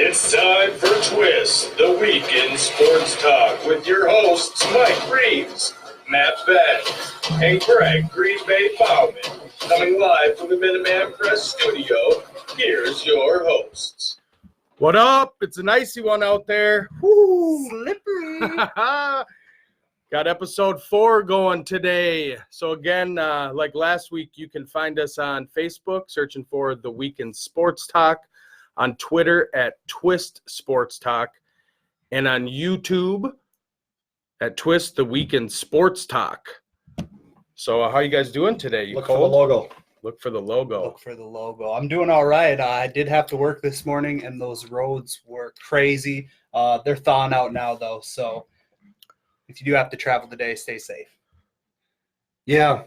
It's time for Twist, the week in sports talk with your hosts Mike Reeves, Matt Benn, and Greg Green Bay Bauman. Coming live from the Minuteman Press studio, here's your hosts. What up? It's an icy one out there. Woo! Slippery. Got episode 4 going today. So again, like last week, you can find us on Facebook, searching for The Week in Sports Talk, on Twitter at Twist Sports Talk, and on YouTube at Twist The Week in Sports Talk. So how you guys doing today? You Look cold? for the logo. Look for the logo. Look for the logo. I'm doing all right. I did have to work this morning, and those roads were crazy. They're thawing out now, though, so if you do have to travel today, stay safe. Yeah,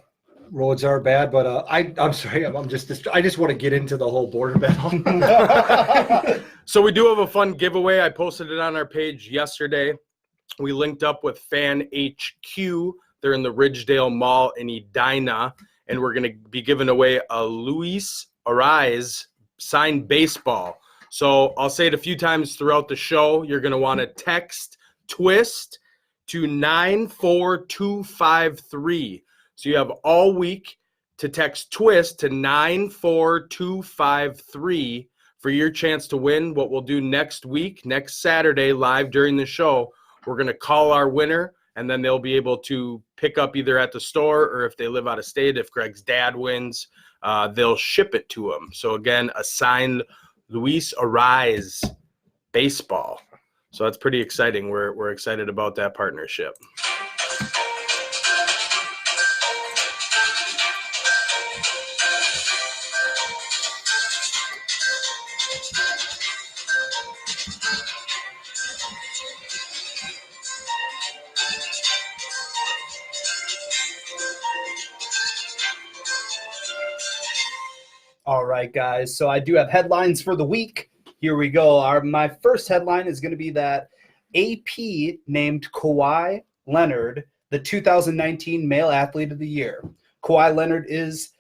roads are bad, but I'm sorry. I just want to get into the whole border battle. So we do have a fun giveaway. I posted it on our page yesterday. We linked up with Fan HQ. They're in the Ridgedale Mall in Edina, and we're going to be giving away a Luis Arraez signed baseball. So I'll say it a few times throughout the show. You're going to want to text TWIST to 94253. So you have all week to text TWIST to 94253 for your chance to win. What we'll do next week, next Saturday, live during the show, we're going to call our winner, and then they'll be able to pick up either at the store, or if they live out of state, if Greg's dad wins, they'll ship it to him. So again, a signed Luis Arraez baseball. So that's pretty exciting. We're excited about that partnership. All right, guys. So I do have headlines for the week. Here we go. My first headline is going to be that AP named Kawhi Leonard the 2019 Male Athlete of the Year. Kawhi Leonard is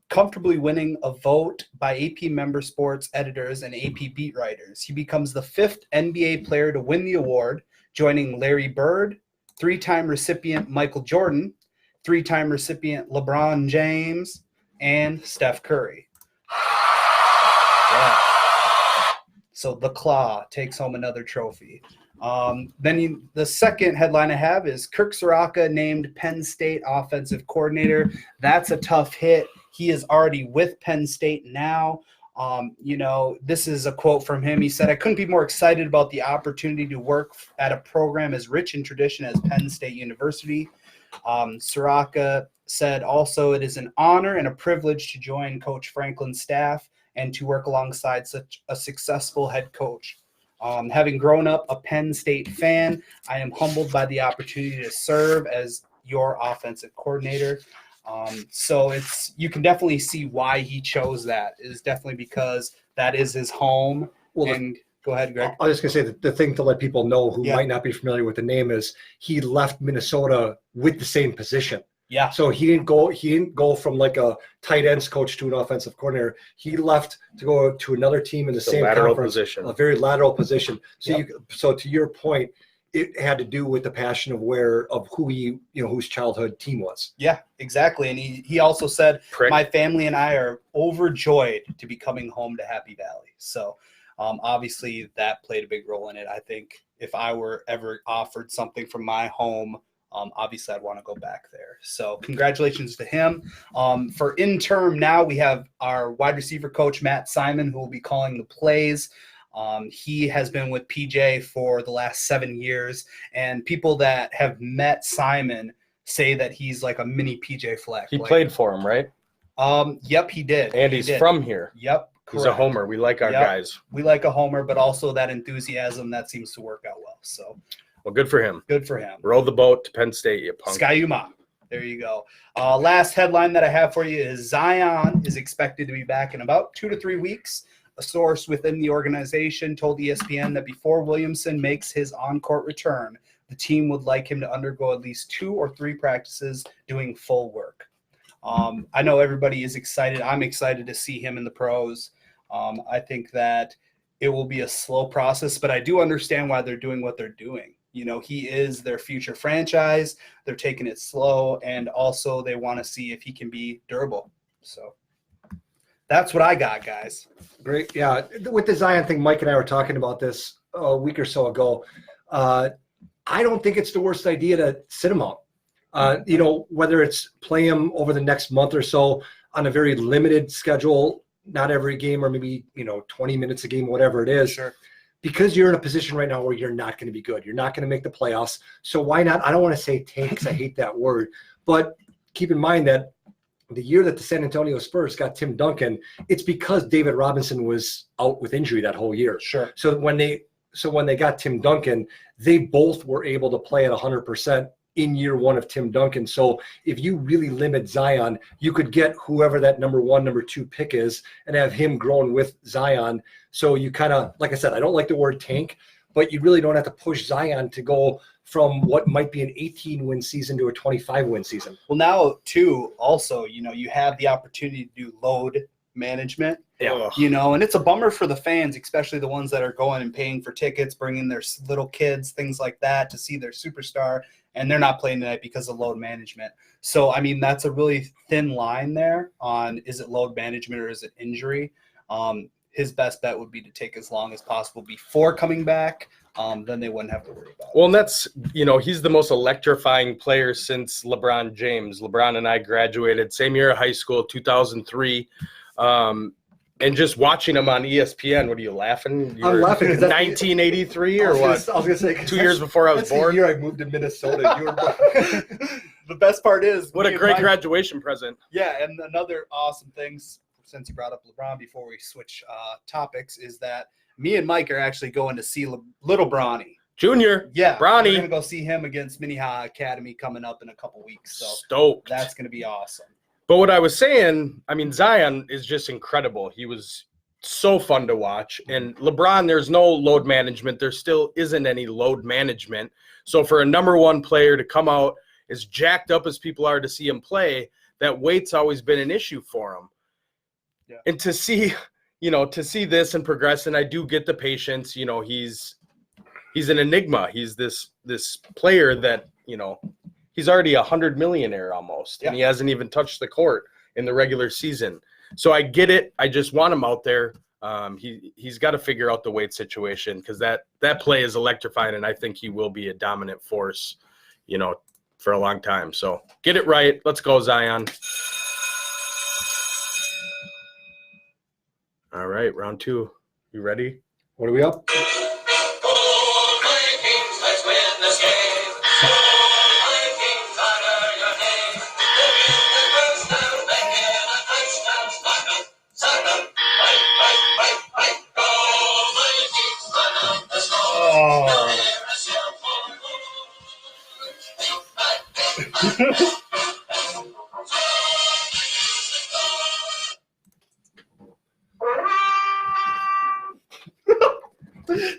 comfortably winning a vote by AP member sports editors and AP beat writers. He becomes the 5th NBA player to win the award, joining Larry Bird, 3-time recipient Michael Jordan, 3-time recipient LeBron James, and Steph Curry. Yeah. So the Claw takes home another trophy. The second headline I have is Kirk Ciarrocca named Penn State offensive coordinator. That's a tough hit. He is already with Penn State now. This is a quote from him. He said, "I couldn't be more excited about the opportunity to work at a program as rich in tradition as Penn State University." Ciarrocca said also, "It is an honor and a privilege to join Coach Franklin's staff and to work alongside such a successful head coach. Having grown up a Penn State fan, I am humbled by the opportunity to serve as your offensive coordinator." So you can definitely see why he chose that. It is definitely because that is his home. Go ahead, Greg. I was just going to say the thing to let people know who might not be familiar with the name is he left Minnesota with the same position. Yeah. So he didn't go from like a tight ends coach to an offensive coordinator. He left to go to another team in the same lateral conference, position. a very lateral position. So so to your point, it had to do with the passion of whose childhood team was. Yeah, exactly. And he also said, "My family and I are overjoyed to be coming home to Happy Valley." So obviously that played a big role in it. I think if I were ever offered something from my home, obviously I'd want to go back there. So congratulations to him. For interim now, we have our wide receiver coach, Matt Simon, who will be calling the plays. He has been with PJ for the last 7 years, and people that have met Simon say that he's like a mini PJ Fleck. He played for him, right? Yep, he did. And he's from here. Yep. He's a homer. We like our guys. We like a homer, but also that enthusiasm that seems to work out well. So, well, good for him. Good for him. Roll the boat to Penn State, you punk. Ski-U-Mah. There you go. Last headline that I have for you is Zion is expected to be back in about 2 to 3 weeks. A source within the organization told ESPN that before Williamson makes his on-court return, the team would like him to undergo at least 2 or 3 practices doing full work. I know everybody is excited. I'm excited to see him in the pros. I think that it will be a slow process, but I do understand why they're doing what they're doing. You know, he is their future franchise. They're taking it slow, and also they want to see if he can be durable. So that's what I got, guys. Great. Yeah. With the Zion thing, Mike and I were talking about this a week or so ago. I don't think it's the worst idea to sit him out. You know, whether it's play him over the next month or so on a very limited schedule, not every game, or maybe, 20 minutes a game, whatever it is. Sure. Because you're in a position right now where you're not going to be good. You're not going to make the playoffs. So why not? I don't want to say tank because I hate that word. But keep in mind that the year that the San Antonio Spurs got Tim Duncan, it's because David Robinson was out with injury that whole year. Sure. So when they got Tim Duncan, they both were able to play at 100% in year one of Tim Duncan. So if you really limit Zion, you could get whoever that number 1, number 2 pick is and have him growing with Zion. So you kind of, like I said, I don't like the word tank, but you really don't have to push Zion to go from what might be an 18-win season to a 25-win season. Well, now, too, also, you have the opportunity to do load management. Yeah. And it's a bummer for the fans, especially the ones that are going and paying for tickets, bringing their little kids, things like that, to see their superstar, and they're not playing tonight because of load management. So, I mean, that's a really thin line there on, is it load management or is it injury? His best bet would be to take as long as possible before coming back. Then they wouldn't have to worry about it. Well, and that's, he's the most electrifying player since LeBron James. LeBron and I graduated same year of high school, 2003. And just watching him on ESPN, what are you laughing? I'm laughing. 1983 or what? I was going to say 2 years before I was born. The year I moved to Minnesota. You were The best part is, What a great graduation present. Yeah, and another awesome thing, since you brought up LeBron before we switch topics, is that me and Mike are actually going to see Little Bronny. Junior. Yeah, Bronny. we're going to go see him against Minnehaha Academy coming up in a couple weeks. So Stoked. that's going to be awesome. But what I was saying, I mean, Zion is just incredible. He was so fun to watch. And LeBron, there's no load management. There still isn't any load management. So for a number 1 player to come out as jacked up as people are to see him play, that weight's always been an issue for him. Yeah. And to see this and progress, and I do get the patience, he's an enigma. He's this player that, he's already 100 millionaire almost, and he hasn't even touched the court in the regular season. So I get it. I just want him out there. He's got to figure out the weight situation, because that play is electrifying, and I think he will be a dominant force, for a long time. So get it right. Let's go, Zion. All right, round 2. You ready? What are we up?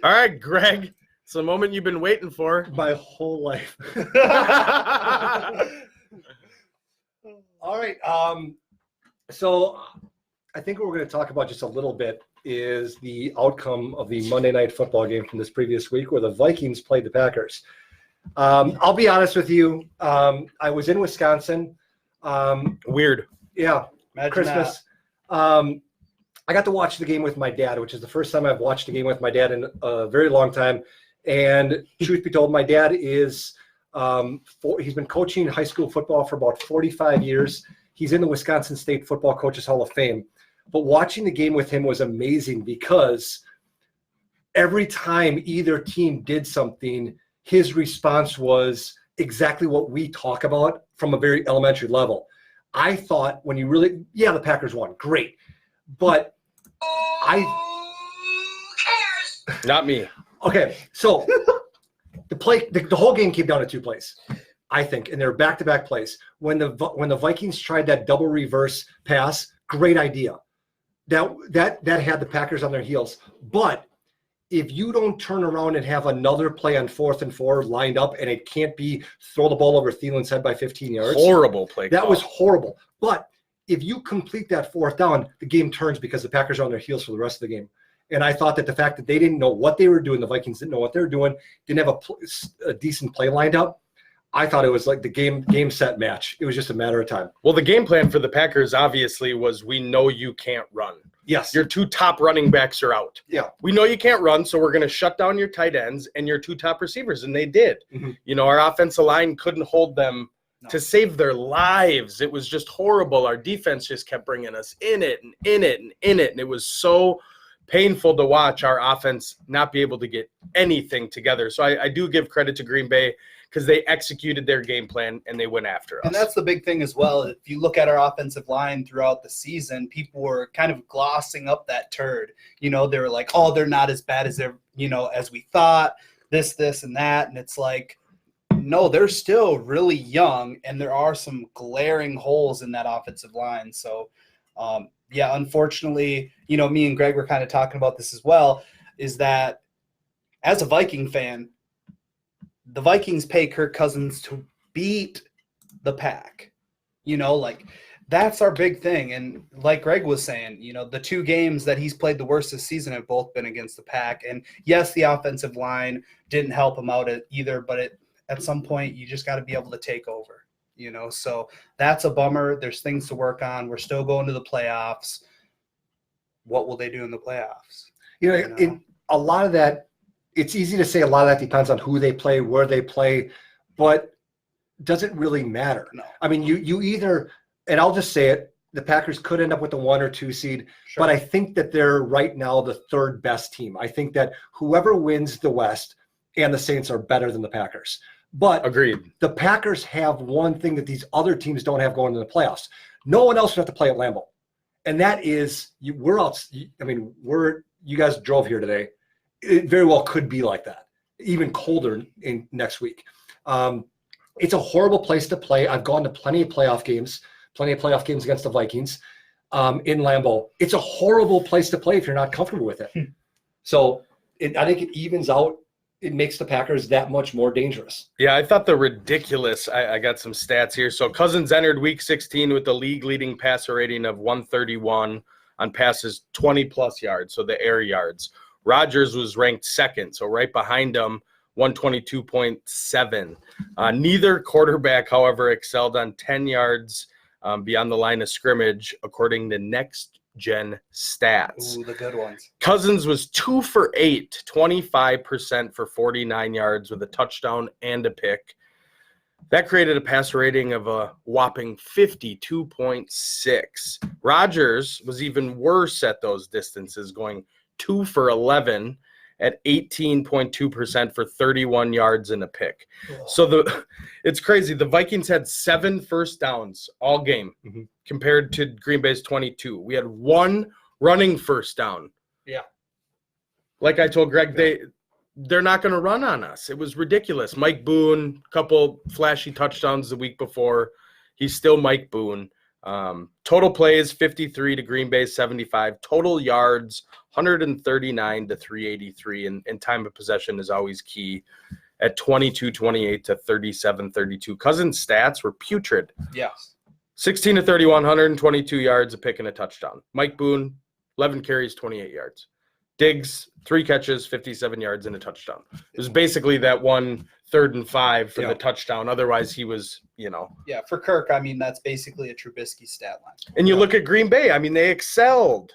All right, Greg. It's the moment you've been waiting for. My whole life. All right. So I think what we're going to talk about just a little bit is the outcome of the Monday Night Football game from this previous week, where the Vikings played the Packers. I'll be honest with you. I was in Wisconsin. Weird. Yeah. Imagine Christmas. I got to watch the game with my dad, which is the first time I've watched a game with my dad in a very long time. And truth be told, my dad is he's been coaching high school football for about 45 years. He's in the Wisconsin State Football Coaches Hall of Fame. But watching the game with him was amazing, because every time either team did something, his response was exactly what we talk about from a very elementary level. I thought when you really, the Packers won, great. But Not me. Okay, so the whole game came down to 2 plays, I think, and they're back-to-back plays. When the Vikings tried that double reverse pass, great idea. That had the Packers on their heels. But if you don't turn around and have another play on 4th and 4 lined up, and it can't be throw the ball over Thielen's head by 15 yards. Horrible play That call. was horrible. But if you complete that 4th down, the game turns, because the Packers are on their heels for the rest of the game. And I thought that the fact that they didn't know what they were doing, the Vikings didn't know what they were doing, didn't have a decent play lined up. I thought it was like the game set match. It was just a matter of time. Well, the game plan for the Packers obviously was, we know you can't run. Yes. Your 2 top running backs are out. Yeah. We know you can't run, so we're going to shut down your tight ends and your 2 top receivers, and they did. Mhm. Our offensive line couldn't hold them to save their lives. It was just horrible. Our defense just kept bringing us in it, and it was so painful to watch our offense not be able to get anything together. So I do give credit to Green Bay, because they executed their game plan and they went after us. And that's the big thing as well. If you look at our offensive line throughout the season, people were kind of glossing up that turd. They were like, oh, they're not as bad as they're, as we thought, this, and that. And it's like, no, they're still really young, and there are some glaring holes in that offensive line. So, unfortunately, me and Greg were kind of talking about this as well, is that as a Viking fan, the Vikings pay Kirk Cousins to beat the Pack. That's our big thing. And like Greg was saying, the 2 games that he's played the worst this season have both been against the Pack. And yes, the offensive line didn't help him out either, but at some point you just got to be able to take over, So that's a bummer. There's things to work on. We're still going to the playoffs. What will they do in the playoffs? A lot of that, it's easy to say a lot of that depends on who they play, where they play, but does it really matter? No. I mean, you either, and I'll just say it, the Packers could end up with a 1 or 2 seed, Sure. but I think that they're right now the 3rd best team. I think that whoever wins the West and the Saints are better than the Packers. But Agreed. The Packers have one thing that these other teams don't have going into the playoffs. No one else would have to play at Lambeau. And that is, we're out. I mean, you guys drove here today. It very well could be like that, even colder in next week. It's a horrible place to play. I've gone to plenty of playoff games against the Vikings in Lambeau. It's a horrible place to play if you're not comfortable with it. So I think it evens out. It makes the Packers that much more dangerous. Yeah, I thought I got some stats here. So Cousins entered week 16 with the league-leading passer rating of 131 on passes 20-plus yards, so the air yards. Rodgers was ranked 2nd, so right behind him, 122.7. Neither quarterback, however, excelled on 10 yards beyond the line of scrimmage, according to Next Gen Stats. Ooh, the good ones. Cousins was 2 for 8, 25% for 49 yards with a touchdown and a pick. That created a passer rating of a whopping 52.6. Rodgers was even worse at those distances, going 2 for 11 at 18.2% for 31 yards and a pick. Oh. So it's crazy. The Vikings had 7 first downs all game compared to Green Bay's 22. We had 1 running first down. Yeah. Like I told Greg, they're not going to run on us. It was ridiculous. Mike Boone, couple flashy touchdowns the week before. He's still Mike Boone. Total plays 53 to Green Bay 75. Total yards 139 to 383. And time of possession is always key at 22-28 to 37-32. Cousins' stats were putrid. Yes. 16 to 31, 122 yards, a pick and a touchdown. Mike Boone, 11 carries, 28 yards. Diggs, 3 catches, 57 yards, and a touchdown. It was basically that 1 3rd and 5 for the touchdown. Otherwise, he was, Yeah, for Kirk, I mean, that's basically a Trubisky stat line. And you look at Green Bay, I mean, they excelled.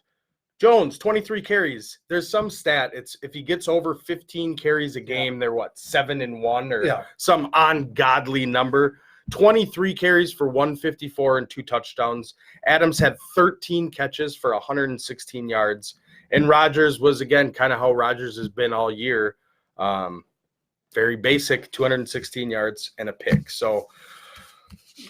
Jones, 23 carries. There's some stat. It's if he gets over 15 carries a game, they're 7-1 or some ungodly number. 23 carries for 154 and 2 touchdowns. Adams had 13 catches for 116 yards. And Rodgers was, again, kind of how Rodgers has been all year. Very basic, 216 yards and a pick. So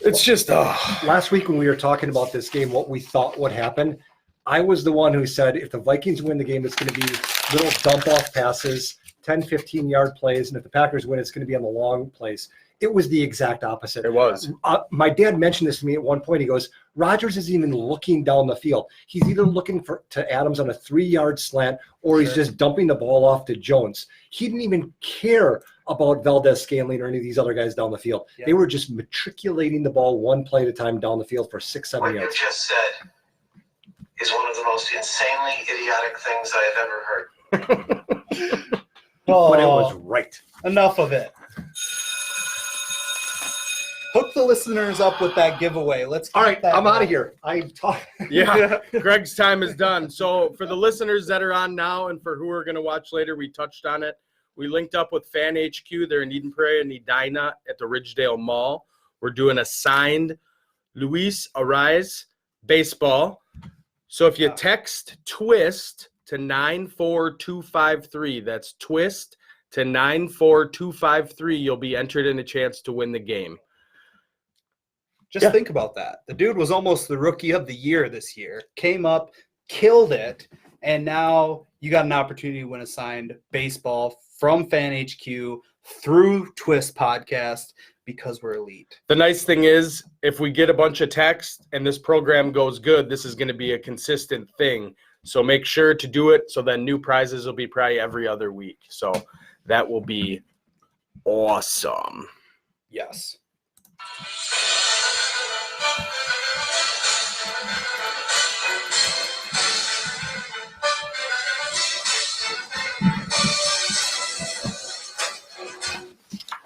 it's just last week when we were talking about this game, what we thought would happen, I was the one who said if the Vikings win the game, it's going to be little dump-off passes, 10, 15-yard plays, and if the Packers win, it's going to be on the long plays. It was the exact opposite. It was. My dad mentioned this to me at one point. He goes, Rodgers isn't even looking down the field. He's either looking to Adams on a 3-yard slant or he's just dumping the ball off to Jones. He didn't even care about Valdez-Scantling or any of these other guys down the field. Yeah. They were just matriculating the ball one play at a time down the field for 6-7 yards. What you just said is one of the most insanely idiotic things I have ever heard. But it Oh, was right. enough of it. Hook the listeners up with that giveaway. Let's. All keep right, that I'm out going. of here. I talk. Yeah, Greg's time is done. So for the listeners that are on now and for who are going to watch later, we touched on it. We linked up with Fan HQ. They're in Eden Prairie and Edina at the Ridgedale Mall. We're doing a signed Luis Arraez baseball. So if you text TWIST to 94253, that's TWIST to 94253, you'll be entered in a chance to win the game. Just think about that. The dude was almost the rookie of the year this year. Came up, killed it, and now you got an opportunity to win a signed baseball from Fan HQ through Twist Podcast because we're elite. The nice thing is, if we get a bunch of text and this program goes good, this is going to be a consistent thing. So make sure to do it so then new prizes will be probably every other week. So that will be awesome. Yes.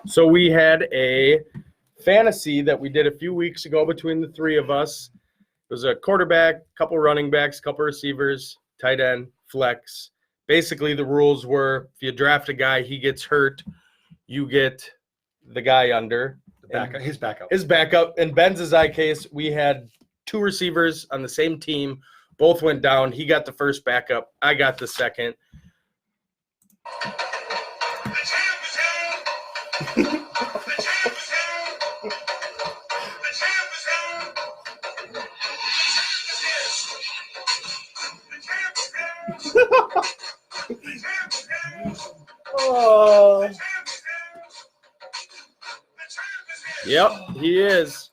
So we had a fantasy that we did a few weeks ago between the three of us. It was a quarterback, couple running backs, couple receivers, tight end, flex. Basically, the rules were if you draft a guy, he gets hurt, you get the guy under. His backup. His backup. In Ben's case, we had two receivers on the same team. Both went down. He got the first backup. I got the second. Oh. Yep, he is.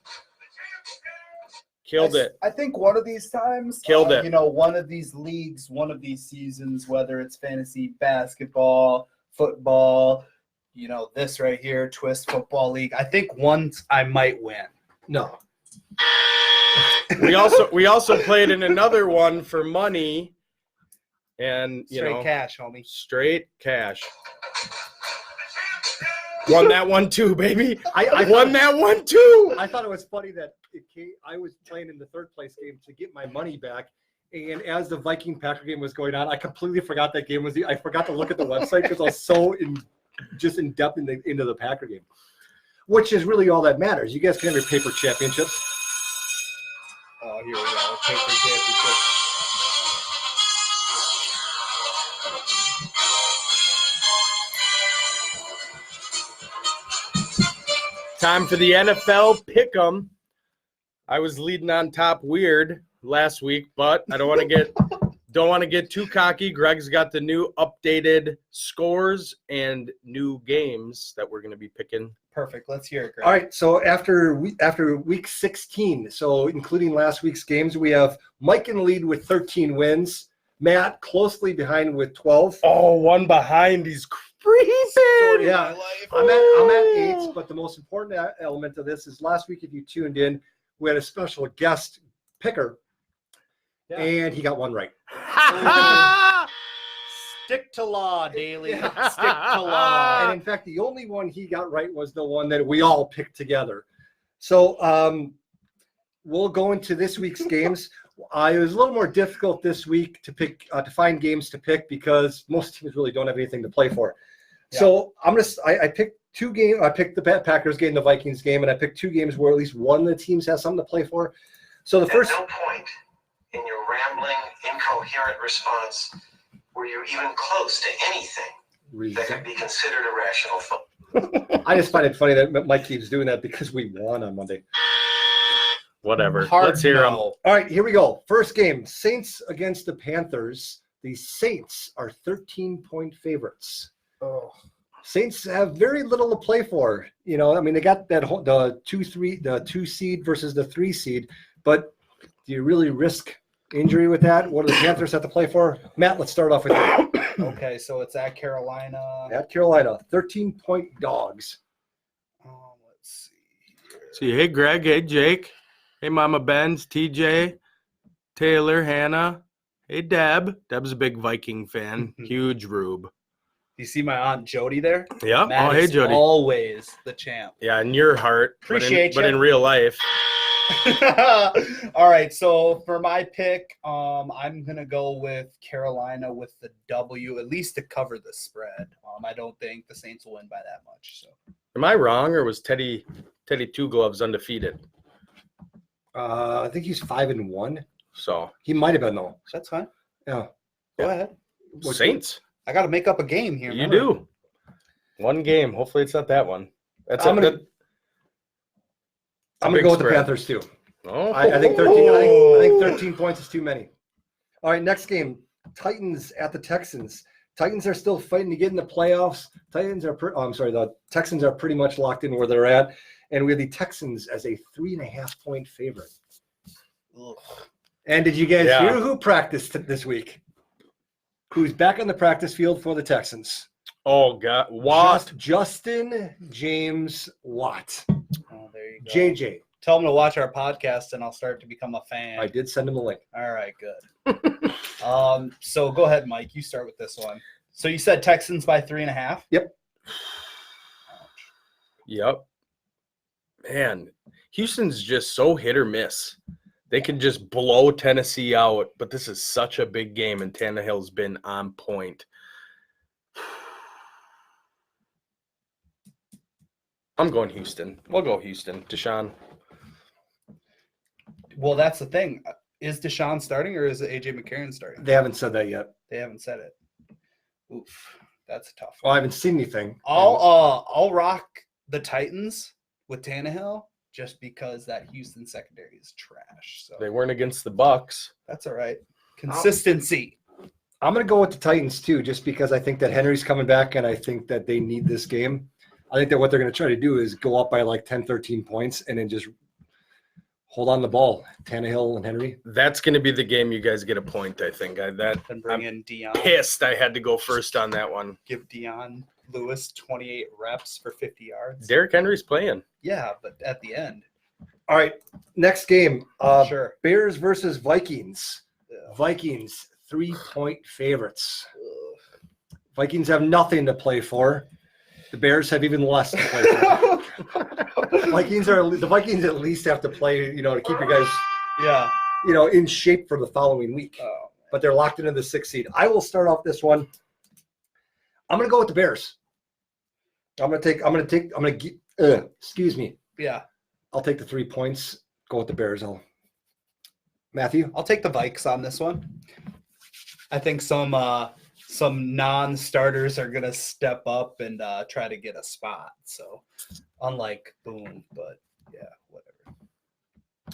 Killed it. I think one of these times, Killed it. You know, one of these leagues, one of these seasons, whether it's fantasy basketball, football, you know, this right here, Twist Football League. I think once I might win. No. We also played in another one for money, and Straight cash, homie. straight cash. Won that one too, baby. I won that one too. I thought it was funny that I was playing in the third place game to get my money back. And as the Viking Packer game was going on, I completely forgot that game was. I forgot to look at the website because I was so in depth into the Packer game, which is really all that matters. You guys can have your paper championships. Oh, here we go. Paper championship. Time for the NFL Pick'em. I was leading on top weird last week, but I don't want to get too cocky. Greg's got the new updated scores and new games that we're going to be picking. Perfect. Let's hear it, Greg. All right. So after week 16, so including last week's games, we have Mike in the lead with 13 wins. Matt closely behind with 12. Oh, one behind. He's creeping. Yeah, I'm at 8, but the most important element of this is last week, if you tuned in, we had a special guest picker, and he got one right. Stick to law, Daly. Yeah. Stick to law. And in fact, the only one he got right was the one that we all picked together. So we'll go into this week's games. It was a little more difficult this week to pick to find games to pick because most teams really don't have anything to play for. Yeah. So I picked two games. I picked the Packers game, the Vikings game, and I picked two games where at least one of the teams has something to play for. So the first. At no point in your rambling, incoherent response were you even close to anything that could be considered a rational thought. I just find it funny that Mike keeps doing that because we won on Monday. Whatever. Hard Let's hear them. no. All right, here we go. First game, Saints against the Panthers. The Saints are 13-point favorites. Oh. Saints have very little to play for. You know, I mean, they got that the 2 seed versus the 3 seed, but do you really risk injury with that? What do the Panthers have to play for? Matt, let's start off with you. Okay, so it's at Carolina. At Carolina, 13-point dogs. Let's see here. See, hey, Greg. Hey, Jake. Hey, Mama Benz, TJ. Taylor, Hannah. Hey, Deb. Deb's a big Viking fan. Mhm. Huge Rube. You see my aunt Jody there? Yeah. Matt Oh, hey, is Jody. always the champ. Yeah, in your heart. Appreciate but ya. in real life. All right, so for my pick, I'm gonna go with Carolina with the W, at least to cover the spread. I don't think the Saints will win by that much. So Am I wrong, or was Teddy Two Gloves undefeated? I think he's 5-1. So He might have been though. that's fine. Yeah. Go ahead. What- Saints. I got to make up a game here. You remember? do. One game. Hopefully it's not that one. That's I'm a- gonna- that- I'm big gonna go with the spread. Panthers too. Oh, I think 13. I think 13 points is too many. All right, next game: Titans at the Texans. Titans are still fighting to get in the playoffs. The Texans are pretty much locked in where they're at, and we have the Texans as a 3.5-point favorite. Ugh. And did you guys Yeah. hear who practiced this week? Who's back on the practice field for the Texans? Oh God, what? Justin James Watt. Oh, there you go. JJ. Tell him to watch our podcast, and I'll start to become a fan. I did send him a link. All right, good. So go ahead, Mike. You start with this one. So you said Texans by 3.5. Yep. Man, Houston's just so hit or miss. They can just blow Tennessee out, but this is such a big game, and Tannehill's been on point. I'm going Houston. We'll go Houston. Deshaun. Well, that's the thing. Is Deshaun starting or is it AJ McCarron starting? They haven't said that yet. They haven't said it. Oof, that's a tough Well, I one. haven't seen anything. I'll rock the Titans with Tannehill just because that Houston secondary is trash. So They weren't against the Bucks. that's all right. Consistency. I'm going to go with the Titans too, just because I think that Henry's coming back and I think that they need this game. I think that what they're going to try to do is go up by like 10, 13 points and then just hold on the ball. Tannehill and Henry. That's going to be the game you guys get a point, I think. And bring in Dion. Pissed I had to go first on that one. Give Dion Lewis 28 reps for 50 yards. Derrick Henry's playing. Yeah, but at the end. All right, next game. Sure. Bears versus Vikings. Yeah. Vikings, 3-point favorites. Ugh. Vikings have nothing to play for. The Bears have even less to play for. The Vikings at least have to play, to keep you guys, Yeah. in shape for the following week. Oh, But they're locked into the 6th seed. I will start off this one. I'm going to go with the Bears. Excuse me. yeah. I'll take the 3 points. Go with the Bears. Matthew? I'll take the Vikes on this one. I think some non-starters are gonna step up and try to get a spot. So, unlike Boone, but yeah, whatever.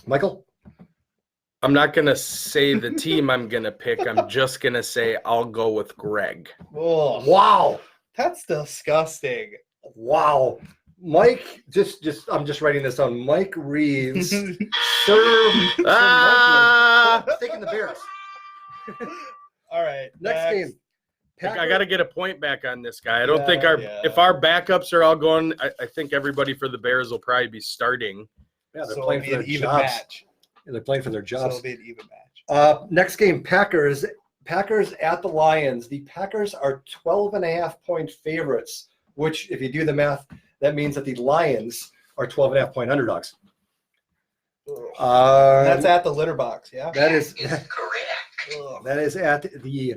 Michael? I'm not going to say the team I'm going to pick. I'm just going to say I'll go with Greg. Oh, Wow. that's disgusting. Wow. Mike, I'm just writing this down. Mike Reeves served taking the Bears. All right, Next game. I got to get a point back on this guy. I don't think Yeah. if our backups are all going, I think everybody for the Bears will probably be starting. Yeah, they're So playing it'll for be their an even jobs. match. Yeah, they're playing for their So jobs. it'll be an even match. Next game, Packers at the Lions. The Packers are 12.5-point favorites, which, if you do the math, that means that the Lions are 12.5-point underdogs. That's at the litter box. Yeah. That is correct. Ugh. that is at the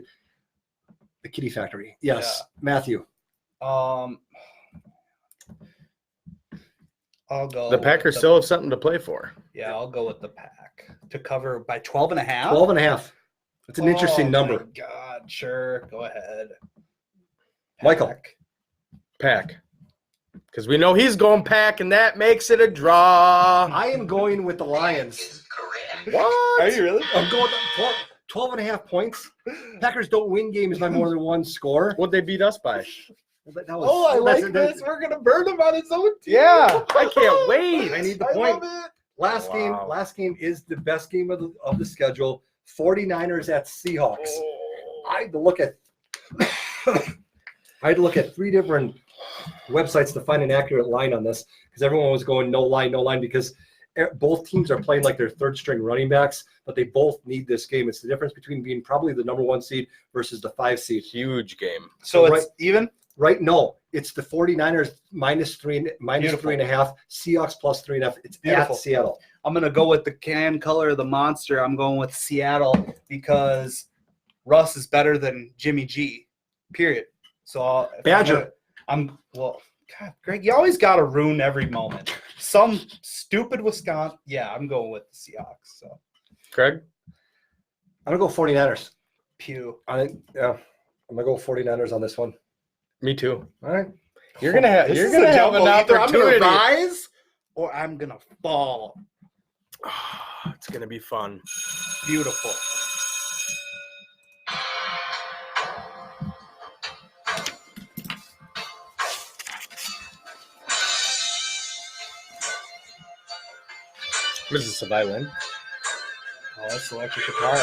Kitty Factory. Yes, Matthew. I'll go. The Packers still have something to play for. Yeah, I'll go with the Pack to cover by 12.5. 12.5. It's an interesting number. My God, sure. Go ahead. Michael. Pack. Because we know he's going Pack, and that makes it a draw. I am going with the Lions. Is correct. What? Are you really? I'm going with 12.5 points. Packers don't win games by more than one score. What'd they beat us by? That was- Oh, I like that's- this. We're gonna burn him on his own team. Yeah, I can't wait. I need the I point. love it. Last game is the best game of the schedule. 49ers at Seahawks. I had to look at 3 different websites to find an accurate line on this because everyone was going no line because Both teams are playing like their third string running backs, but they both need this game. It's the difference between being probably the number 1 seed versus the 5 seed. Huge game. So right- it's even? Right? No, it's the 49ers minus 3.5, Seahawks plus 3.5. It's Beautiful. at Seattle. I'm going to go with the can color of the monster. I'm going with Seattle because Russ is better than Jimmy G, period. So Badger. Well, God, Greg, you always got to ruin every moment. Some stupid Wisconsin. Yeah, I'm going with the Seahawks. So, Craig? I'm going to go 49ers. pew. I'm going to go 49ers on this one. Me too. All right. You're gonna have This you're is gonna a have an jumbo. Either I'm opportunity. going to rise or I'm going to fall. It's gonna be fun. Beautiful. What is this, a violin? Oh, that's electric guitar.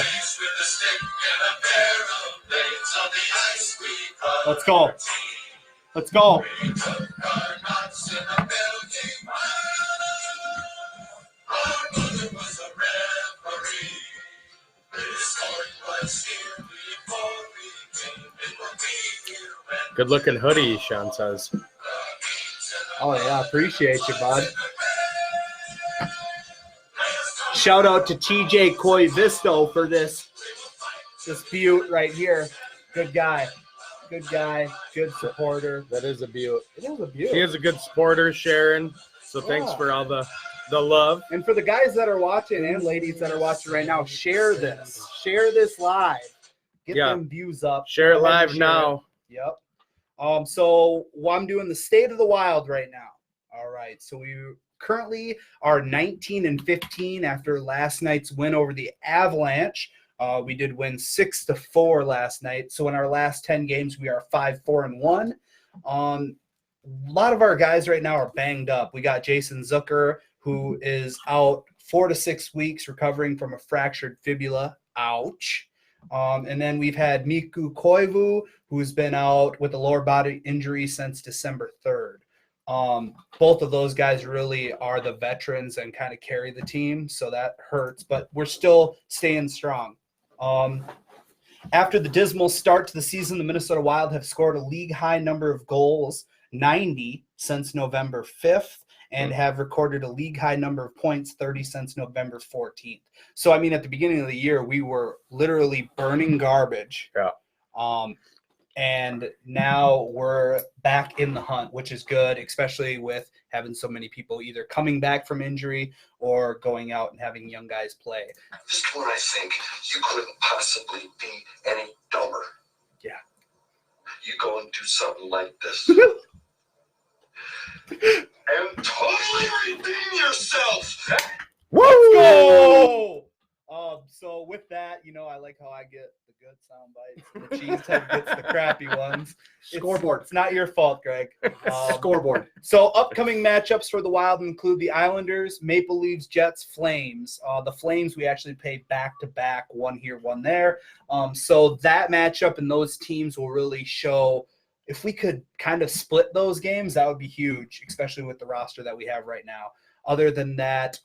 Let's go. Let's go. Good looking hoodie, Sean says. Oh, yeah. Appreciate you, bud. Shout out to TJ Coivisto for this butte right here. Good guy. Good guy. Good supporter. That is a beaut. It is a beaut. He is a good supporter, Sharon. So thanks for all the love. And for the guys that are watching and ladies that are watching right now, share this. Share this live. Get Yeah. them views up. Share it Go ahead and live share now. it. Yep. So I'm doing the State of the Wild right now. All right. So we currently are 19-15 after last night's win over the Avalanche. We did win 6-4 last night. So in our last 10 games, we are 5-4-1. A lot of our guys right now are banged up. We got Jason Zucker, who is out 4 to 6 weeks recovering from a fractured fibula. Ouch. And then we've had Miku Koivu, who's been out with a lower body injury since December 3rd. Both of those guys really are the veterans and kind of carry the team, so that hurts, but we're still staying strong. After the dismal start to the season, the Minnesota Wild have scored a league-high number of goals, 90 since November 5th, and have recorded a league-high number of points, 30 since November 14th. So, I mean, at the beginning of the year, we were literally burning garbage. Yeah. And now we're back in the hunt, which is good, especially with having so many people either coming back from injury or going out and having young guys play. This is when I think you couldn't possibly be any dumber. Yeah. You go and do something like this. And totally redeem yourself. Let's go! So with that, I like how I get the good sound bites. The cheese head gets the crappy ones. Scoreboard. It's not your fault, Greg. Scoreboard. So upcoming matchups for the Wild include the Islanders, Maple Leafs, Jets, Flames. The Flames we actually play back-to-back, one here, one there. So that matchup and those teams will really show if we could kind of split those games, that would be huge, especially with the roster that we have right now. Other than that,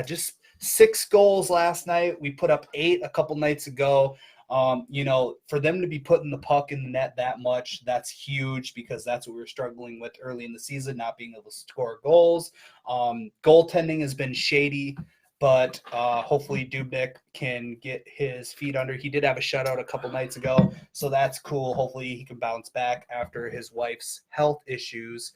just 6 goals last night. We put up 8 a couple nights ago. For them to be putting the puck in the net that much, that's huge because that's what we were struggling with early in the season, not being able to score goals. Goaltending has been shady, but hopefully Dubnyk can get his feet under. He did have a shutout a couple nights ago, so that's cool. Hopefully he can bounce back after his wife's health issues,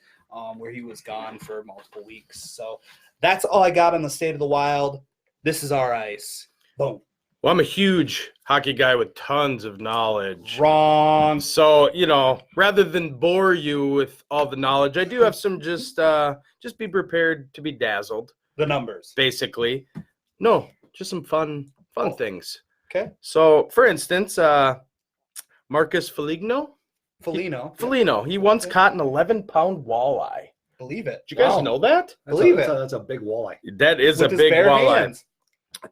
where he was gone for multiple weeks. So that's all I got on the State of the Wild. This is our ice. Boom. Well, I'm a huge hockey guy with tons of knowledge. Wrong. So, rather than bore you with all the knowledge, I do have some just be prepared to be dazzled, The numbers. basically. No, just some fun things. Okay. So, for instance, Marcus Foligno, he once caught an 11-pound walleye. Believe it. Did you guys know that? Believe it. That's a big walleye. That is With a his big bare walleye. hands.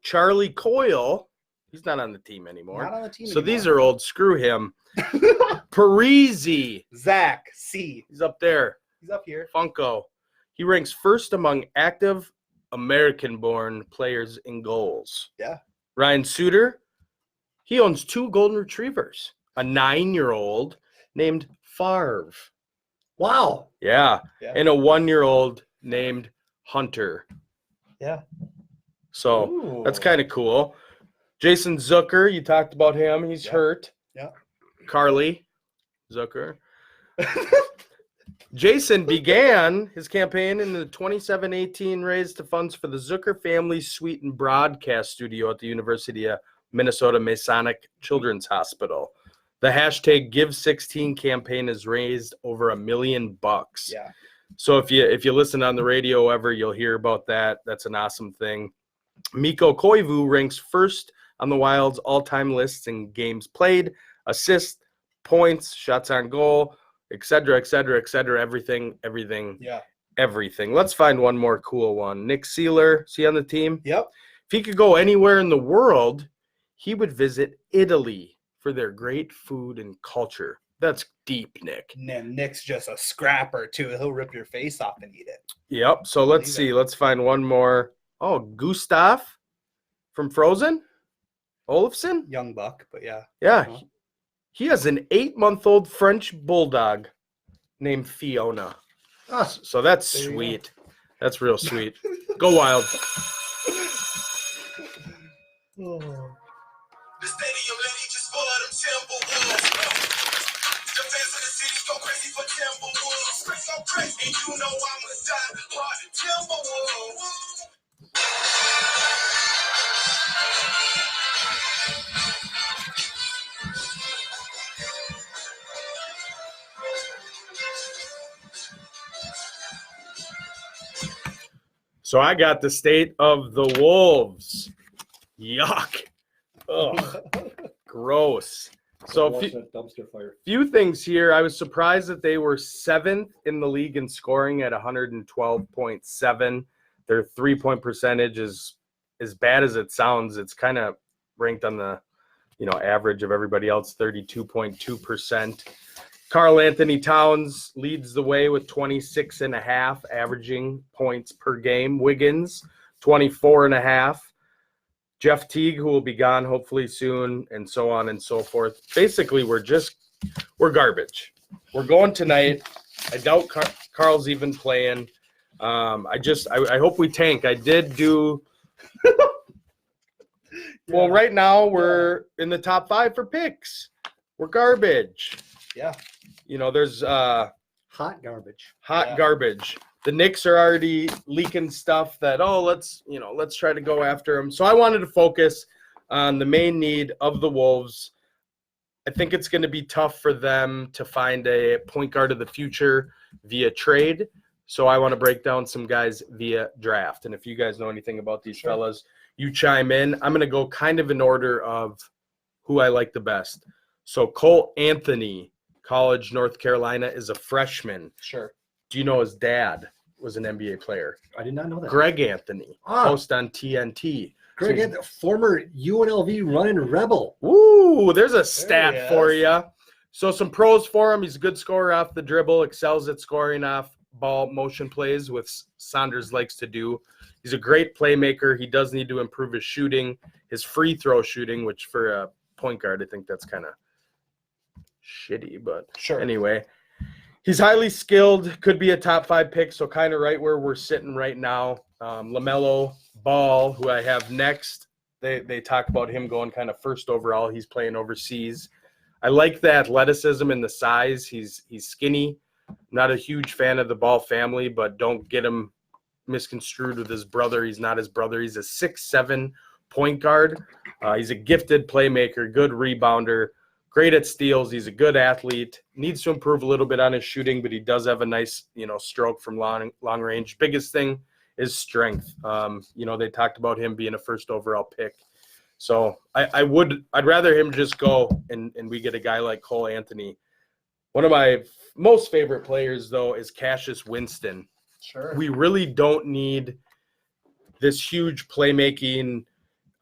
Charlie Coyle, he's not on the team anymore. Not on the team So anymore. these are old. Screw him. Parisi, Zach C. he's up there. He's up here. Funko. He ranks first among active American-born players in goals. Yeah. Ryan Suter, he owns 2 golden retrievers. A 9-year-old named Favre. Wow. Yeah. Yeah. And a 1-year-old named Hunter. Yeah. So Ooh. that's kind of cool. Jason Zucker, you talked about him. He's Yeah. hurt. Yeah. Carly Zucker. Jason began his campaign in the 27-18 raised the funds for the Zucker Family Suite and Broadcast Studio at the University of Minnesota Masonic Children's Hospital. The hashtag Give16 campaign has raised over $1 million. Yeah. So if you listen on the radio ever, you'll hear about that. That's an awesome thing. Mikko Koivu ranks first on the Wild's all-time lists in games played, assists, points, shots on goal, et cetera, et cetera, et cetera. Everything. Yeah. Everything. Let's find one more cool one. Nick Seeler, is he on the team? Yep. If he could go anywhere in the world, he would visit Italy for their great food and culture. That's deep, Nick. And then Nick's just a scrapper too. He'll rip your face off and eat it. Yep. So let's Believe see. Let's find one more. Oh, Gustav from Frozen? Olafson? Young buck, but yeah. Yeah. Uh-huh. He has an 8-month-old French bulldog named Fiona. Awesome. So that's There you go. sweet. That's real sweet. Go Wild. Oh. The stadium lady just for them Timberwolves. The fans of the city go crazy for Timberwolves. So crazy, and you know I'm a die-hard Timberwolves. So I got the state of the Wolves. Yuck. Ugh. Gross. So Watch that dumpster fire. few things here. I was surprised that they were 7th in the league in scoring at 112.7. Their 3-point percentage is as bad as it sounds. It's kind of ranked on the average of everybody else, 32.2%. Karl Anthony Towns leads the way with 26.5 averaging points per game. Wiggins, 24.5. Jeff Teague, who will be gone hopefully soon, and so on and so forth. Basically, we're garbage. We're going tonight. I doubt Carl's even playing. I hope we tank. I did do. Well, right now we're in the top 5 for picks. We're garbage. Yeah. There's Hot garbage. Yeah. garbage. The Knicks are already leaking stuff that, let's try to go after them. So I wanted to focus on the main need of the Wolves. I think it's going to be tough for them to find a point guard of the future via trade. So I want to break down some guys via draft. And if you guys know anything about these fellas, you chime in. I'm going to go kind of in order of who I like the best. So Cole Anthony, College, North Carolina, is a freshman. Sure. Do you know his dad was an NBA player? I did not know that. Greg Anthony, Ah. host on TNT. Greg, So- Anthony, former UNLV running rebel. Woo, there's a stat There he for is. you. So some pros for him. He's a good scorer off the dribble, excels at scoring off ball motion plays, which Saunders likes to do. He's a great playmaker. He does need to improve his shooting, his free throw shooting, which for a point guard, I think that's kind of shitty. But Sure. anyway, he's highly skilled, could be a top 5 pick, so kind of right where we're sitting right now. LaMelo Ball, who I have next, they talk about him going kind of first overall. He's playing overseas. I like the athleticism and the size. He's skinny. Not a huge fan of the Ball family, but don't get him misconstrued with his brother. He's not his brother. He's a 6'7" point guard. He's a gifted playmaker, good rebounder, great at steals. He's a good athlete. Needs to improve a little bit on his shooting, but he does have a nice, stroke from long range. Biggest thing is strength. They talked about him being a first overall pick. So I'd rather him just go and we get a guy like Cole Anthony. One of my most favorite players, though, is Cassius Winston. Sure. We really don't need this huge playmaking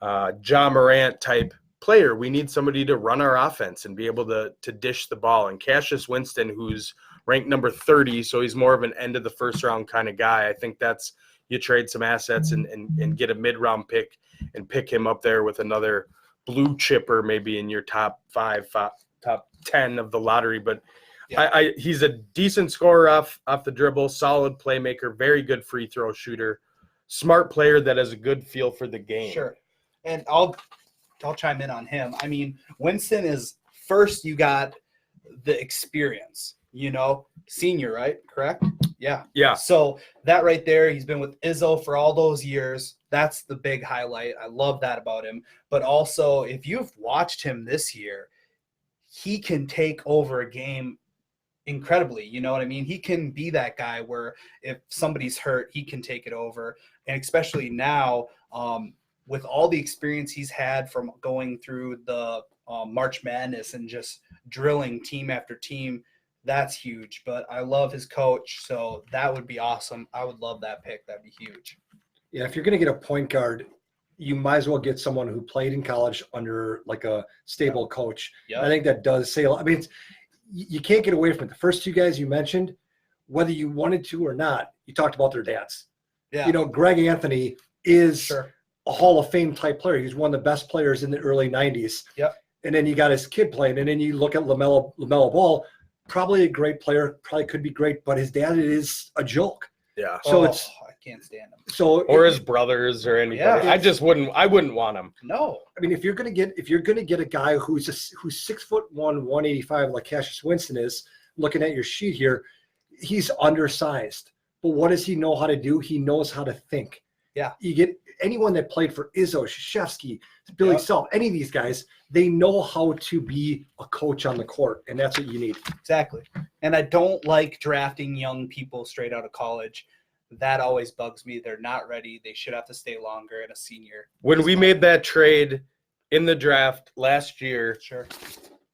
Ja Morant type player. We need somebody to run our offense and be able to dish the ball. And Cassius Winston, who's ranked number 30, so he's more of an end of the first round kind of guy. I think that's you trade some assets and get a mid-round pick and pick him up there with another blue chipper maybe in your top 10 of the lottery. But Yeah. he's a decent scorer off the dribble, solid playmaker, very good free throw shooter, smart player that has a good feel for the game. Sure. And I'll chime in on him. I mean, Winston is first, you got the experience, senior, right? Correct? Yeah. Yeah. So that right there, he's been with Izzo for all those years. That's the big highlight. I love that about him. But also, if you've watched him this year, he can take over a game incredibly. You know what I mean? He can be that guy where if somebody's hurt, he can take it over. And especially now, with all the experience he's had from going through the March Madness and just drilling team after team, that's huge. But I love his coach, so that would be awesome. I would love that pick. That'd be huge. Yeah, if you're going to get a point guard, you might as well get someone who played in college under like a stable coach. Yep. I think that does say a lot. I mean, you can't get away from it. The first two guys you mentioned, whether you wanted to or not, you talked about their dads. Yeah. Greg Anthony is Sure. a Hall of Fame type player. He's one of the best players in the early 90s. Yep. And then you got his kid playing. And then you look at LaMelo Ball, probably a great player, probably could be great, but his dad is a joke. Yeah. So I can't stand him. Or his brothers or anybody. Yeah. I wouldn't want him. No. I mean, if you're gonna get a guy who's 6'1", 185 like Cassius Winston is, looking at your sheet here, he's undersized. But what does he know how to do? He knows how to think. Yeah. You get anyone that played for Izzo, Krzyzewski, Billy Self, any of these guys, they know how to be a coach on the court, and that's what you need. Exactly. And I don't like drafting young people straight out of college. That always bugs me. They're not ready. They should have to stay longer and a senior. When we made that trade in the draft last year, Sure.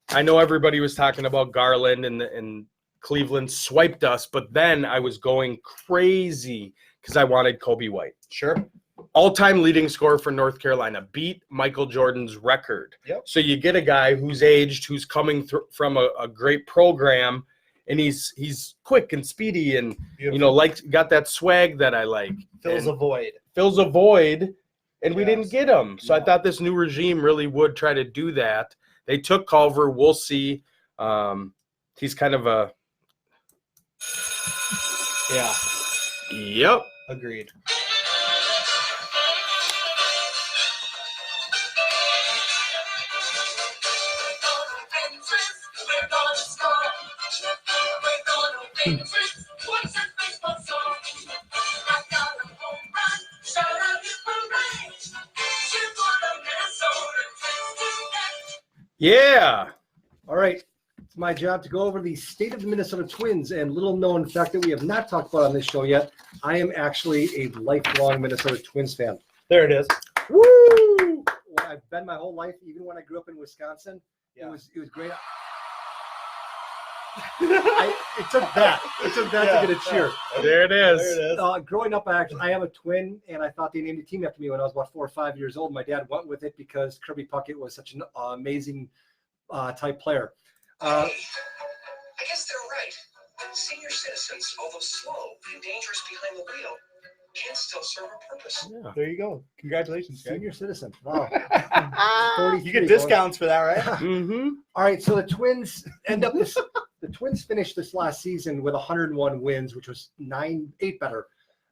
I know everybody was talking about Garland and Cleveland swiped us, but then I was going crazy because I wanted Kobe White. Sure. All-time leading scorer for North Carolina, beat Michael Jordan's record. Yep. So you get a guy who's aged, who's coming from a great program, and he's quick and speedy and got that swag that I like. Fills a void. Fills a void, and we Yes. didn't get him. So I No. thought this new regime really would try to do that. They took Culver. We'll see. He's kind of a Yeah. yep. Agreed. Yeah. All right. It's my job to go over the state of the Minnesota Twins, and little known fact that we have not talked about on this show yet, I am actually a lifelong Minnesota Twins fan. There it is. Woo! Well, I've been my whole life, even when I grew up in Wisconsin. Yeah. It was great. It took that to get a cheer. There it is. There it is. Growing up, I am a twin, and I thought they named a team after me when I was about 4 or 5 years old. My dad went with it because Kirby Puckett was such an amazing type player. I guess they're right. Senior citizens, although slow and dangerous behind the wheel, can still serve a purpose. Yeah. There you go. Congratulations, Greg. Senior citizen. Wow. You get discounts for that, right? Mm-hmm. All right, so the Twins the Twins finished this last season with 101 wins, which was 8 better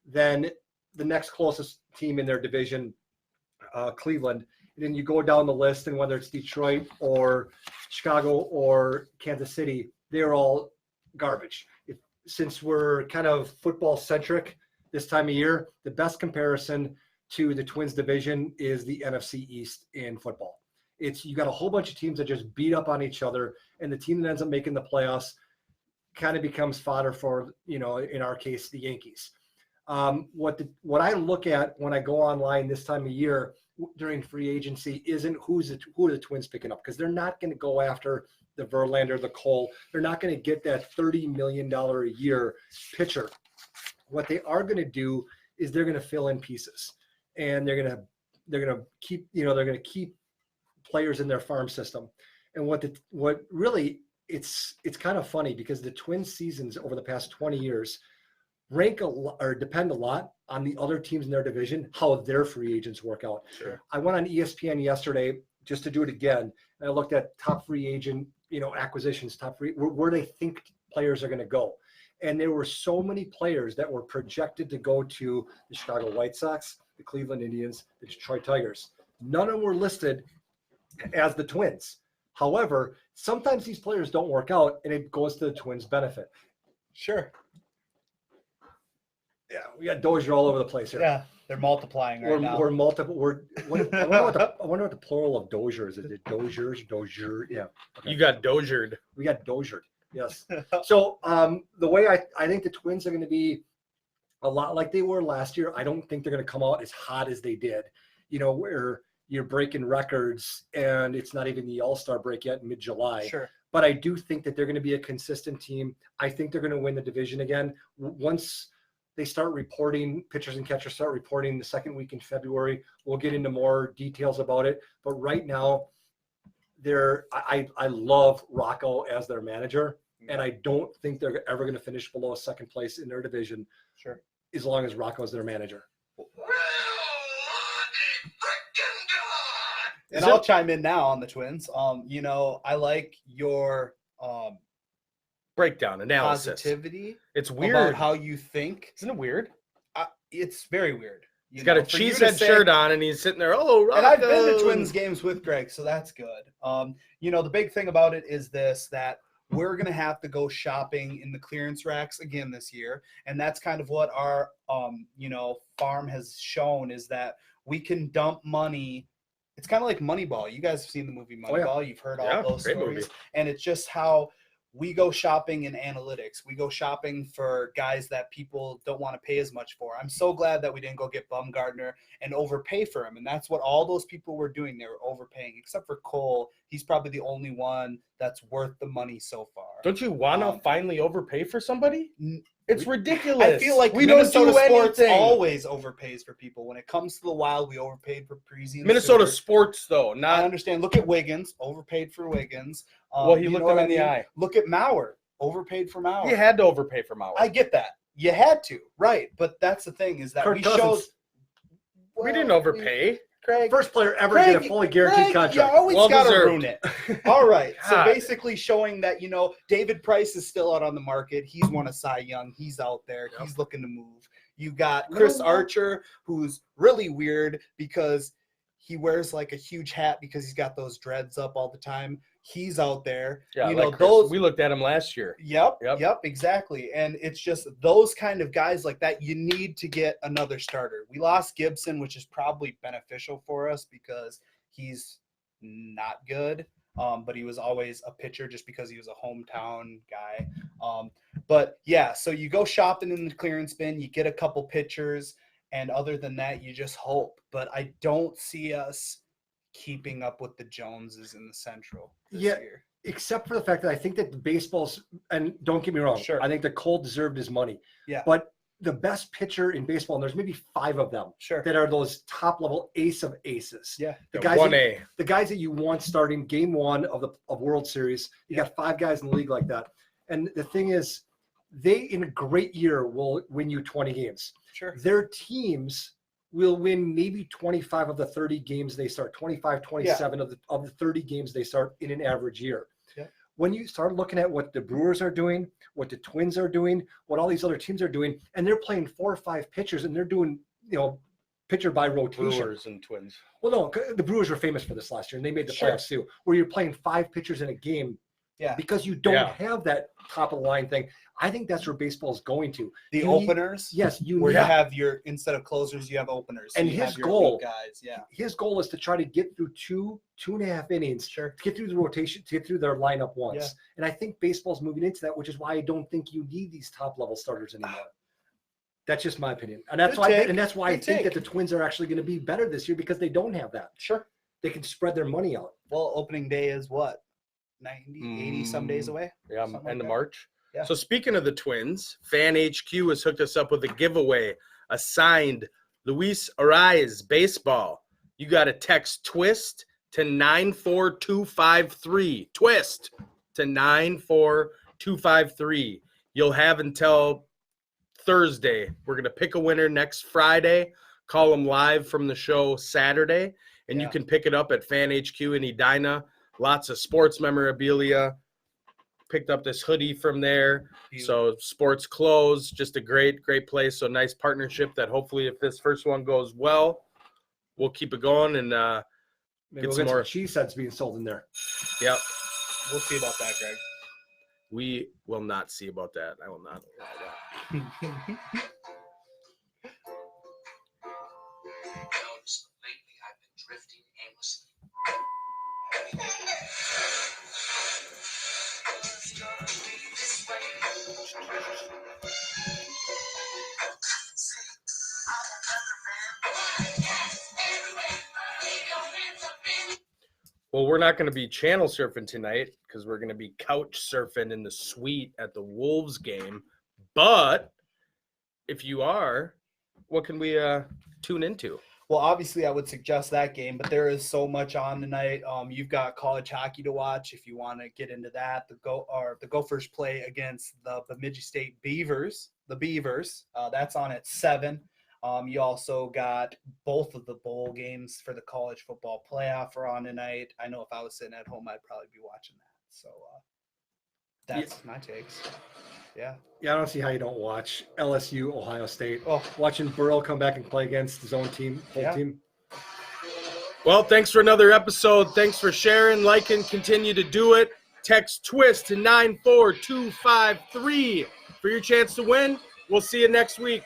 than the next closest team in their division, Cleveland. And then you go down the list, and whether it's Detroit or Chicago or Kansas City, they're all garbage. Since we're kind of football centric this time of year, the best comparison to the Twins division is the NFC East in football. You got a whole bunch of teams that just beat up on each other, and the team that ends up making the playoffs kind of becomes fodder for, in our case, the Yankees. What I look at when I go online this time of year during free agency isn't who are the Twins picking up, because they're not going to go after the Verlander, the Cole. They're not going to get that $30 million a year pitcher. What they are going to do is they're going to fill in pieces, and they're going to keep players in their farm system. And what really it's kind of funny, because the Twins seasons over the past 20 years or depend a lot on the other teams in their division, how their free agents work out. Sure. I went on ESPN yesterday just to do it again, and I looked at top free agent, acquisitions, where they think players are going to go. And there were so many players that were projected to go to the Chicago White Sox, the Cleveland Indians, the Detroit Tigers. None of them were listed as the Twins. However, sometimes these players don't work out, and it goes to the Twins' benefit. Sure. Yeah, we got Dozier all over the place here. Yeah, they're multiplying right now. We're multiple. I wonder what the plural of Dozier is. Is it Doziers? Dozier? Yeah. Okay. You got Doziered. We got Doziered. Yes. So the way I think the Twins are going to be a lot like they were last year. I don't think they're going to come out as hot as they did. Where you're breaking records and it's not even the All-Star break yet in mid-July. Sure. But I do think that they're going to be a consistent team. I think they're going to win the division again. Once they start reporting, pitchers and catchers start reporting the second week in February, we'll get into more details about it. But right now, I love Rocco as their manager, and I don't think they're ever going to finish below second place in their division. Sure. As long as Rocco is their manager. And I'll chime in now on the Twins. I like your Breakdown, analysis. positivity It's about weird. how you think. Isn't it weird? It's very weird. He's got a for you to cheesehead say- shirt on, and he's sitting there. Oh, And I've been Rocco. to Twins games with Greg, so that's good. The big thing about it is that we're going to have to go shopping in the clearance racks again this year. And that's kind of what our, farm has shown, is that we can dump money. It's kind of like Moneyball. You guys have seen the movie Moneyball. Oh, yeah. You've heard Yeah, all those great stories. movie. And it's just how we go shopping in analytics. We go shopping for guys that people don't want to pay as much for. I'm so glad that we didn't go get Bumgarner and overpay for him. And that's what all those people were doing. They were overpaying, except for Cole. He's probably the only one that's worth the money so far. Don't you want to Um, finally overpay for somebody? N- It's ridiculous. I feel like we don't Minnesota do sports anything. always overpays for people. When it comes to the Wild, we overpaid for Preezy. and Minnesota Stewart. sports, though, I not. understand. Look at Wiggins, overpaid for Wiggins. Well, he you looked know him what in the I mean? eye. Look at Mauer, overpaid for Mauer. He had to overpay for Mauer. I get that. You had to, right? But that's the thing, is that Kirk we Cousins. showed. we didn't overpay. Craig. First player ever to get a fully guaranteed contract. You always Well got to deserved. ruin it. All right. So God. basically showing that, David Price is still out on the market. He's won a Cy Young. He's out there. Yep. He's looking to move. You got Chris Archer, who's really weird because he wears like a huge hat because he's got those dreads up all the time. He's out there. Yeah, you like know, Chris, those. we looked at him last year. Yep, Yep. yep, exactly. And it's just those kind of guys like that. You need to get another starter. We lost Gibson, which is probably beneficial for us because he's not good. But he was always a pitcher just because he was a hometown guy. But yeah, so you go shopping in the clearance bin, you get a couple pitchers, and other than that, you just hope. But I don't see us keeping up with the Joneses in the Central this year. Except for the fact that I think that the baseball's, and don't get me wrong, Sure. I think that Cole deserved his money. Yeah. But the best pitcher in baseball, and there's maybe 5 of them Sure. that are those top level ace of aces. Yeah. The Yeah, guys, 1A. the guys that you want starting game 1 of World Series. You got 5 guys in the league like that. And the thing is, they in a great year will win you 20 games. Sure. Their teams will win maybe 25 of the 30 games they start, 25, 27 of the 30 games they start in an average year. Yeah. When you start looking at what the Brewers are doing, what the Twins are doing, what all these other teams are doing, and they're playing 4 or 5 pitchers and they're doing, pitcher by rotation. Brewers and Twins. Well, no, the Brewers were famous for this last year and they made the Sure. playoffs too, where you're playing 5 pitchers in a game. Yeah. Because you don't Yeah. have that top of the line thing. I think that's where baseball is going to. The You need- openers. Yes, you Where need. you have instead of closers, you have openers. So And you his have your goal- elite guys. Yeah. His goal is to try to get through 2.5 innings, Sure. to get through the rotation, to get through their lineup once. Yeah. And I think baseball's moving into that, which is why I don't think you need these top level starters anymore. That's just my opinion, and that's Good why. take. And that's why I Good think take. that the Twins are actually going to be better this year because they don't have that. Sure. They can spread their money out. Well, opening day is what? 90, 80 some days away? Yeah, Something like end of that. March. Yeah. So speaking of the Twins, Fan HQ has hooked us up with a giveaway, a signed Luis Arraez baseball. You got to text TWIST to 94253. TWIST to 94253. You'll have until Thursday. We're going to pick a winner next Friday, call them live from the show Saturday, and you Yeah. can pick it up at Fan HQ in Edina. Lots of sports memorabilia. Picked up this hoodie from there. So sports clothes, just a great place. So nice partnership that hopefully if this first one goes well, we'll keep it going and Maybe Get we'll some get more. some cheese heads being sold in there. yep. We'll see about that, Greg. We will not see about that. I will not allow that. Noticed lately I've been drifting aimlessly. Well, we're not going to be channel surfing tonight because we're going to be couch surfing in the suite at the Wolves game. But if you are, what can we tune into? Well, obviously, I would suggest that game, but there is so much on tonight. You've got college hockey to watch if you want to get into that. The Gophers play against the Bemidji State Beavers. The Beavers. That's on at 7. You also got both of the bowl games for the college football playoff are on tonight. I know if I was sitting at home, I'd probably be watching that. So that's my takes. Yeah. Yeah, I don't see how you don't watch LSU, Ohio State. Oh, Watching Burrow come back and play against his own team, whole Yeah. team. Well, thanks for another episode. Thanks for sharing, liking, continue to do it. Text TWIST to 94253 for your chance to win. We'll see you next week.